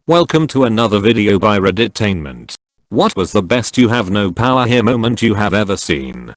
Welcome to another video by Reddit-Tainment. What was the best you have no power here moment you have ever seen?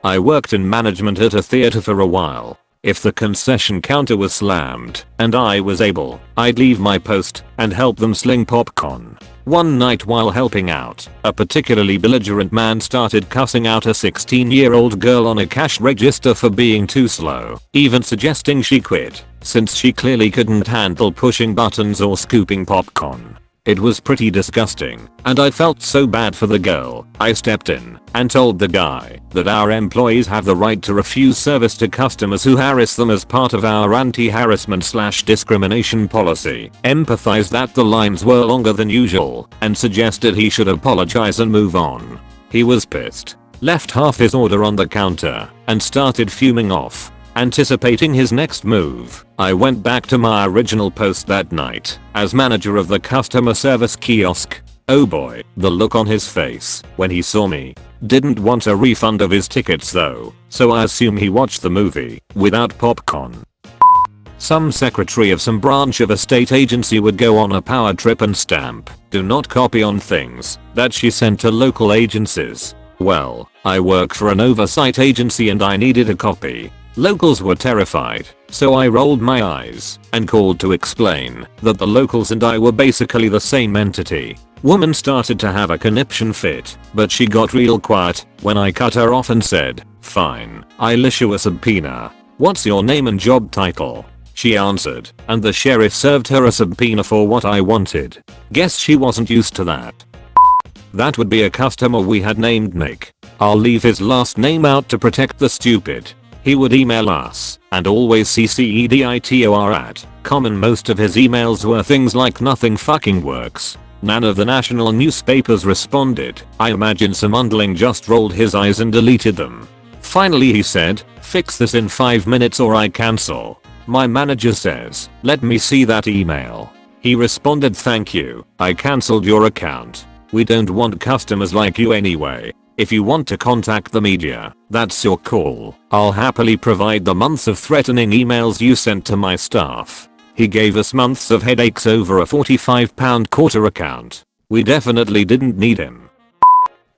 I worked in management at a theater for a while. If the concession counter was slammed and I was able, I'd leave my post and help them sling popcorn. One night while helping out, a particularly belligerent man started cussing out a 16-year-old girl on a cash register for being too slow, even suggesting she quit, since she clearly couldn't handle pushing buttons or scooping popcorn. It was pretty disgusting, and I felt so bad for the girl. I stepped in and told the guy that our employees have the right to refuse service to customers who harass them as part of our anti-harassment/discrimination policy, empathized that the lines were longer than usual, and suggested he should apologize and move on. He was pissed, left half his order on the counter, and started fuming off. Anticipating his next move, I went back to my original post that night as manager of the customer service kiosk. Oh boy, the look on his face when he saw me. Didn't want a refund of his tickets though, so I assume he watched the movie without popcorn. Some secretary of some branch of a state agency would go on a power trip and stamp "do not copy" on things that she sent to local agencies. Well, I work for an oversight agency and I needed a copy. Locals were terrified, so I rolled my eyes and called to explain that the locals and I were basically the same entity. Woman started to have a conniption fit, but she got real quiet when I cut her off and said, "Fine, I'll issue a subpoena. What's your name and job title?" She answered, and the sheriff served her a subpoena for what I wanted. Guess she wasn't used to that. That would be a customer we had named Nick. I'll leave his last name out to protect the stupid. He would email us and always CCEDITOR at common. Most of his emails were things like "nothing fucking works." None of the national newspapers responded. I imagine some underling just rolled his eyes and deleted them. Finally he said, "Fix this in 5 minutes or I cancel." My manager says, "Let me see that email." He responded, "Thank you, I cancelled your account. We don't want customers like you anyway. If you want to contact the media, that's your call. I'll happily provide the months of threatening emails you sent to my staff." He gave us months of headaches over a £45 quarter account. We definitely didn't need him.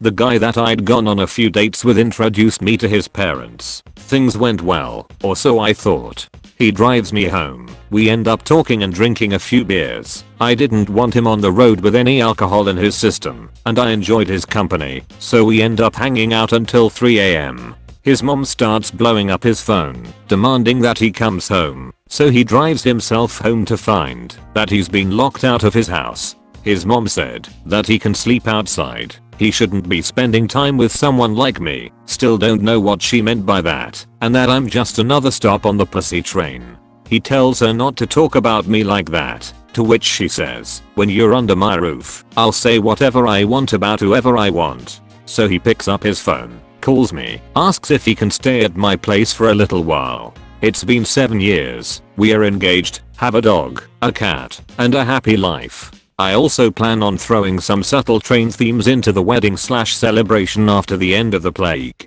The guy that I'd gone on a few dates with introduced me to his parents. Things went well, or so I thought. He drives me home. We end up talking and drinking a few beers. I didn't want him on the road with any alcohol in his system, and I enjoyed his company, so we end up hanging out until 3 AM. His mom starts blowing up his phone, demanding that he comes home, so he drives himself home to find that he's been locked out of his house. His mom said that he can sleep outside. He shouldn't be spending time with someone like me. Still don't know what she meant by that, and that I'm just another stop on the pussy train. He tells her not to talk about me like that, to which she says, "When you're under my roof, I'll say whatever I want about whoever I want." So he picks up his phone, calls me, asks if he can stay at my place for a little while. It's been 7 years, we are engaged, have a dog, a cat, and a happy life. I also plan on throwing some subtle train themes into the wedding/celebration after the end of the plague.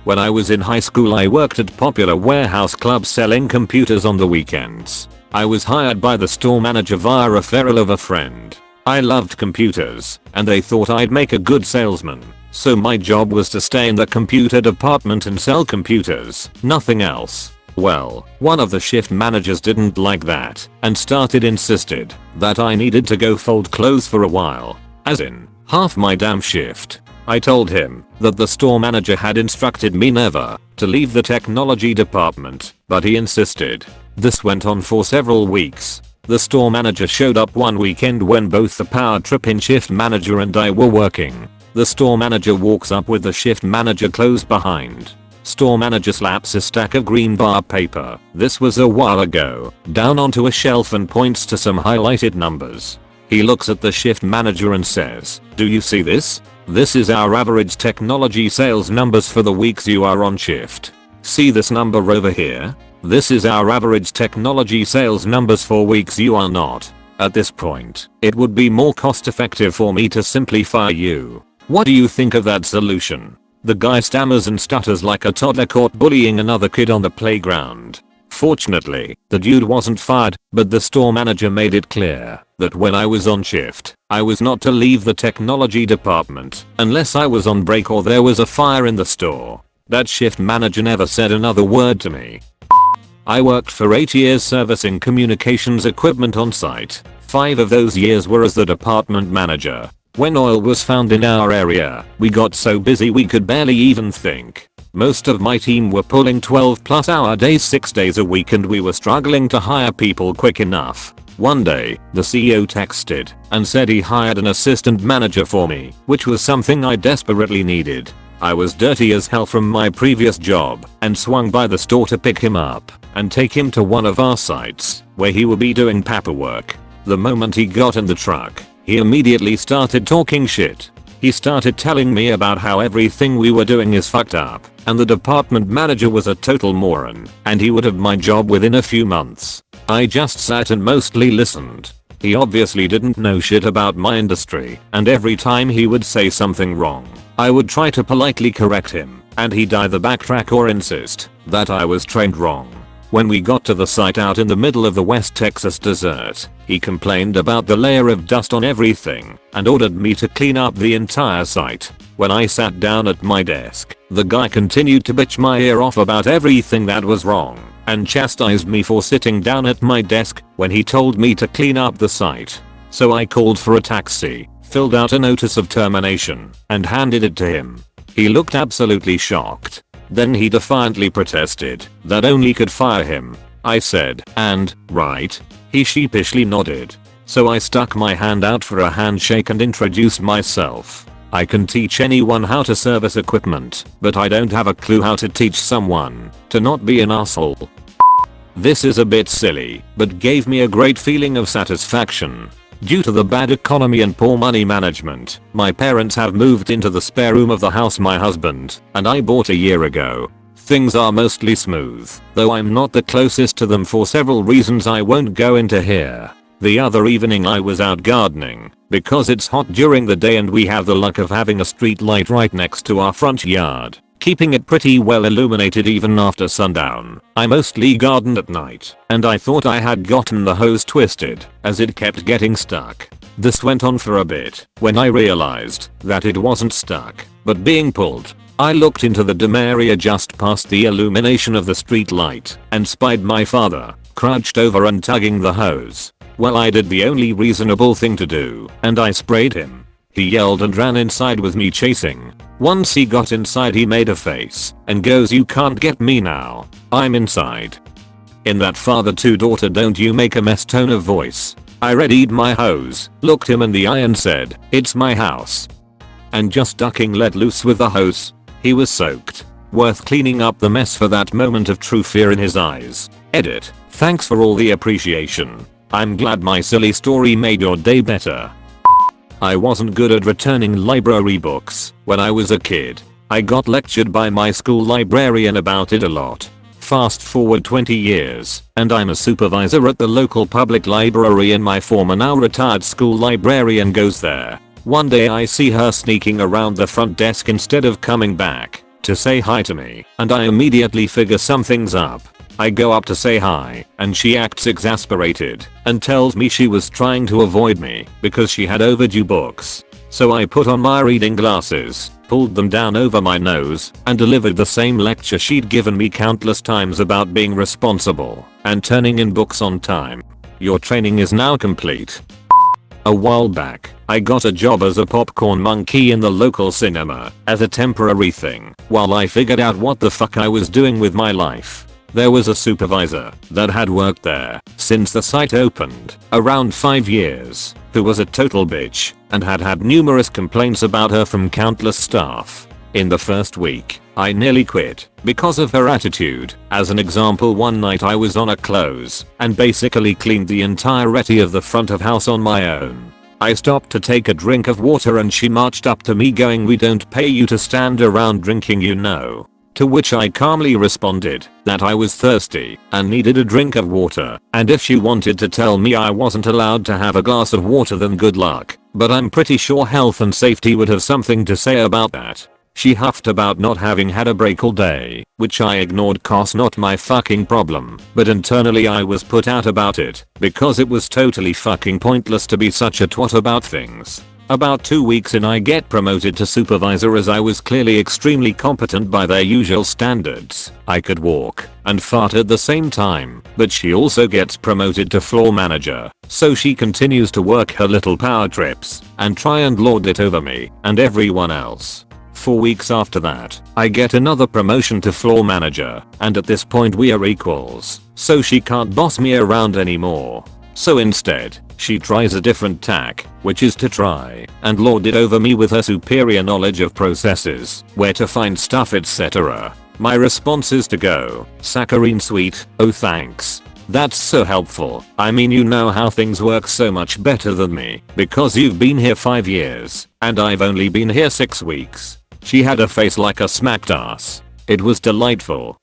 When I was in high school I worked at Popular Warehouse Club selling computers on the weekends. I was hired by the store manager via a referral of a friend. I loved computers, and they thought I'd make a good salesman. So my job was to stay in the computer department and sell computers, nothing else. Well, one of the shift managers didn't like that and insisted that I needed to go fold clothes for a while. As in, half my damn shift. I told him that the store manager had instructed me never to leave the technology department, but he insisted. This went on for several weeks. The store manager showed up one weekend when both the power trip in shift manager and I were working. The store manager walks up with the shift manager closed behind. Store manager slaps a stack of green bar paper, this was a while ago, down onto a shelf and points to some highlighted numbers. He looks at the shift manager and says, "Do you see this? This is our average technology sales numbers for the weeks you are on shift. See this number over here? This is our average technology sales numbers for weeks you are not. At this point, it would be more cost effective for me to simply fire you. What do you think of that solution?" The guy stammers and stutters like a toddler caught bullying another kid on the playground. Fortunately, the dude wasn't fired, but the store manager made it clear that when I was on shift, I was not to leave the technology department unless I was on break or there was a fire in the store. That shift manager never said another word to me. I worked for 8 years servicing communications equipment on site. 5 of those years were as the department manager. When oil was found in our area, we got so busy we could barely even think. Most of my team were pulling 12+ hour days 6 days a week and we were struggling to hire people quick enough. One day, the CEO texted and said he hired an assistant manager for me, which was something I desperately needed. I was dirty as hell from my previous job and swung by the store to pick him up and take him to one of our sites where he would be doing paperwork. The moment he got in the truck, he immediately started talking shit. He started telling me about how everything we were doing is fucked up and the department manager was a total moron and he would have my job within a few months. I just sat and mostly listened. He obviously didn't know shit about my industry and every time he would say something wrong, I would try to politely correct him and he'd either backtrack or insist that I was trained wrong. When we got to the site out in the middle of the West Texas desert, he complained about the layer of dust on everything and ordered me to clean up the entire site. When I sat down at my desk, the guy continued to bitch my ear off about everything that was wrong and chastised me for sitting down at my desk when he told me to clean up the site. So I called for a taxi, filled out a notice of termination, and handed it to him. He looked absolutely shocked. Then he defiantly protested that only could fire him. I said, "And, right?" He sheepishly nodded. So I stuck my hand out for a handshake and introduced myself. I can teach anyone how to service equipment, but I don't have a clue how to teach someone to not be an asshole. This is a bit silly, but gave me a great feeling of satisfaction. Due to the bad economy and poor money management, my parents have moved into the spare room of the house my husband and I bought a year ago. Things are mostly smooth, though I'm not the closest to them for several reasons I won't go into here. The other evening I was out gardening, because it's hot during the day and we have the luck of having a street light right next to our front yard, keeping it pretty well illuminated even after sundown. I mostly gardened at night, and I thought I had gotten the hose twisted, as it kept getting stuck. This went on for a bit, when I realized that it wasn't stuck, but being pulled. I looked into the dim area just past the illumination of the street light, and spied my father, crouched over and tugging the hose. Well, I did the only reasonable thing to do, and I sprayed him. He yelled and ran inside with me chasing. Once he got inside he made a face and goes, "You can't get me now. I'm inside." In that father to daughter don't you make a mess tone of voice, I readied my hose, looked him in the eye and said, "It's my house." And just ducking let loose with the hose. He was soaked. Worth cleaning up the mess for that moment of true fear in his eyes. Edit. Thanks for all the appreciation. I'm glad my silly story made your day better. I wasn't good at returning library books when I was a kid. I got lectured by my school librarian about it a lot. Fast forward 20 years, and I'm a supervisor at the local public library and my former now retired school librarian goes there. One day I see her sneaking around the front desk instead of coming back to say hi to me, and I immediately figure something's up. I go up to say hi, and she acts exasperated and tells me she was trying to avoid me because she had overdue books. So I put on my reading glasses, pulled them down over my nose, and delivered the same lecture she'd given me countless times about being responsible and turning in books on time. Your training is now complete. A while back, I got a job as a popcorn monkey in the local cinema as a temporary thing while I figured out what the fuck I was doing with my life. There was a supervisor that had worked there since the site opened, around 5 years, who was a total bitch and had had numerous complaints about her from countless staff. In the first week, I nearly quit because of her attitude. As an example, one night I was on a close and basically cleaned the entirety of the front of house on my own. I stopped to take a drink of water and she marched up to me going, "We don't pay you to stand around drinking, you know." To which I calmly responded that I was thirsty and needed a drink of water, and if she wanted to tell me I wasn't allowed to have a glass of water then good luck, but I'm pretty sure health and safety would have something to say about that. She huffed about not having had a break all day, which I ignored cause not my fucking problem, but internally I was put out about it, because it was totally fucking pointless to be such a twat about things. About 2 weeks in I get promoted to supervisor as I was clearly extremely competent by their usual standards. I could walk and fart at the same time, but she also gets promoted to floor manager, so she continues to work her little power trips and try and lord it over me and everyone else. 4 weeks after that, I get another promotion to floor manager, and at this point we are equals, so she can't boss me around anymore. So instead, she tries a different tack, which is to try and lord it over me with her superior knowledge of processes, where to find stuff, etc. My response is to go, saccharine sweet, oh thanks. That's so helpful. I mean, you know how things work so much better than me, because you've been here 5 years, and I've only been here 6 weeks. She had a face like a smacked ass. It was delightful.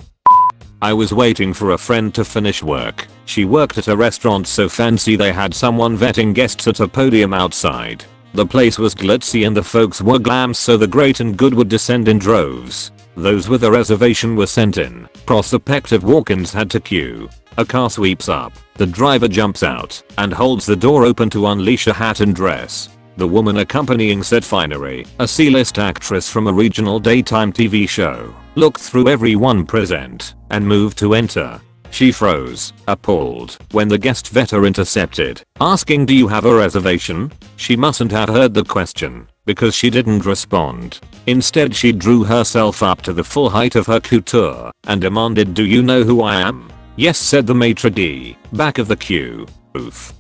I was waiting for a friend to finish work. She worked at a restaurant so fancy they had someone vetting guests at a podium outside. The place was glitzy and the folks were glam, so the great and good would descend in droves. Those with a reservation were sent in. Prospective walk-ins had to queue. A car sweeps up. The driver jumps out and holds the door open to unleash a hat and dress. The woman accompanying said finery, a C-list actress from a regional daytime TV show, looked through everyone present and moved to enter. She froze, appalled, when the guest vetter intercepted, asking, "Do you have a reservation?" She mustn't have heard the question, because she didn't respond. Instead, she drew herself up to the full height of her couture and demanded, "Do you know who I am?" "Yes," said the maitre d', back of the queue. Oof.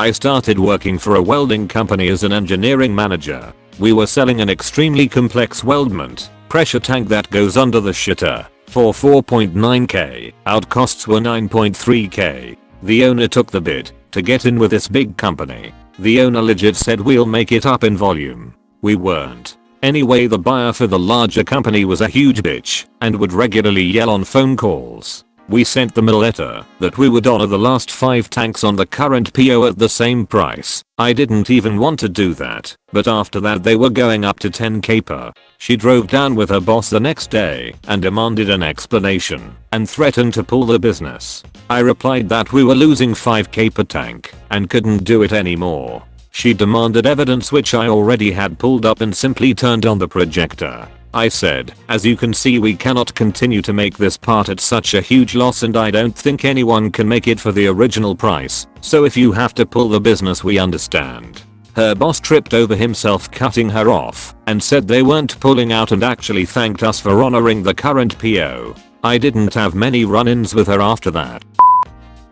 I started working for a welding company as an engineering manager. We were selling an extremely complex weldment pressure tank that goes under the shitter for 4.9k. Out costs were 9.3k. The owner took the bid to get in with this big company. The owner legit said, "We'll make it up in volume." We weren't. Anyway, the buyer for the larger company was a huge bitch and would regularly yell on phone calls. We sent them a letter that we would honor the last 5 tanks on the current PO at the same price. I didn't even want to do that, but after that they were going up to 10k per. She drove down with her boss the next day and demanded an explanation and threatened to pull the business. I replied that we were losing 5k per tank and couldn't do it anymore. She demanded evidence, which I already had pulled up, and simply turned on the projector. I said, "As you can see, we cannot continue to make this part at such a huge loss, and I don't think anyone can make it for the original price, so if you have to pull the business, we understand." Her boss tripped over himself, cutting her off, and said they weren't pulling out and actually thanked us for honoring the current PO. I didn't have many run-ins with her after that.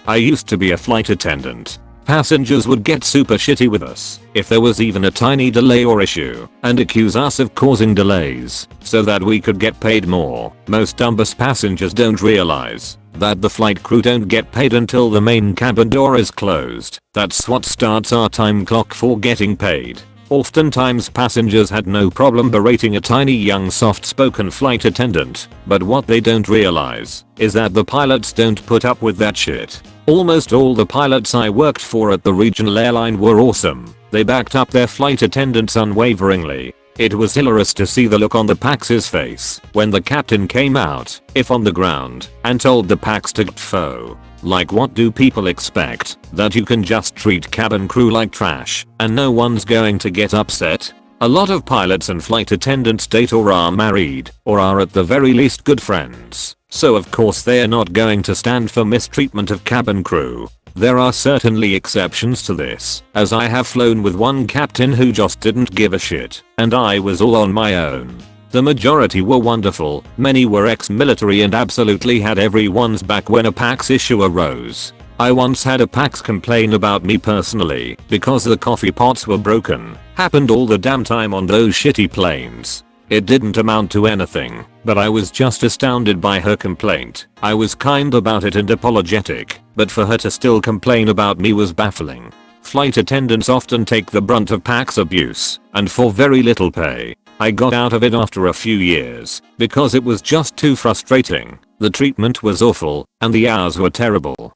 I used to be a flight attendant. Passengers would get super shitty with us if there was even a tiny delay or issue and accuse us of causing delays so that we could get paid more. Most dumb-ass passengers don't realize that the flight crew don't get paid until the main cabin door is closed. That's what starts our time clock for getting paid. Oftentimes passengers had no problem berating a tiny young soft-spoken flight attendant, but what they don't realize is that the pilots don't put up with that shit. Almost all the pilots I worked for at the regional airline were awesome. They backed up their flight attendants unwaveringly. It was hilarious to see the look on the Pax's face when the captain came out, if on the ground, and told the Pax to GTFO. Like, what do people expect? That you can just treat cabin crew like trash and no one's going to get upset? A lot of pilots and flight attendants date or are married, or are at the very least good friends. So of course they are not going to stand for mistreatment of cabin crew. There are certainly exceptions to this, as I have flown with one captain who just didn't give a shit, and I was all on my own. The majority were wonderful, many were ex-military and absolutely had everyone's back when a PAX issue arose. I once had a PAX complain about me personally because the coffee pots were broken. Happened all the damn time on those shitty planes. It didn't amount to anything, but I was just astounded by her complaint. I was kind about it and apologetic, but for her to still complain about me was baffling. Flight attendants often take the brunt of PAX abuse, and for very little pay. I got out of it after a few years, because it was just too frustrating. The treatment was awful, and the hours were terrible.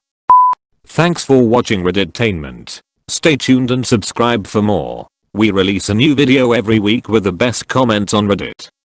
Thanks for watching Reddit-Tainment. Stay tuned and subscribe for more. We release a new video every week with the best comments on Reddit.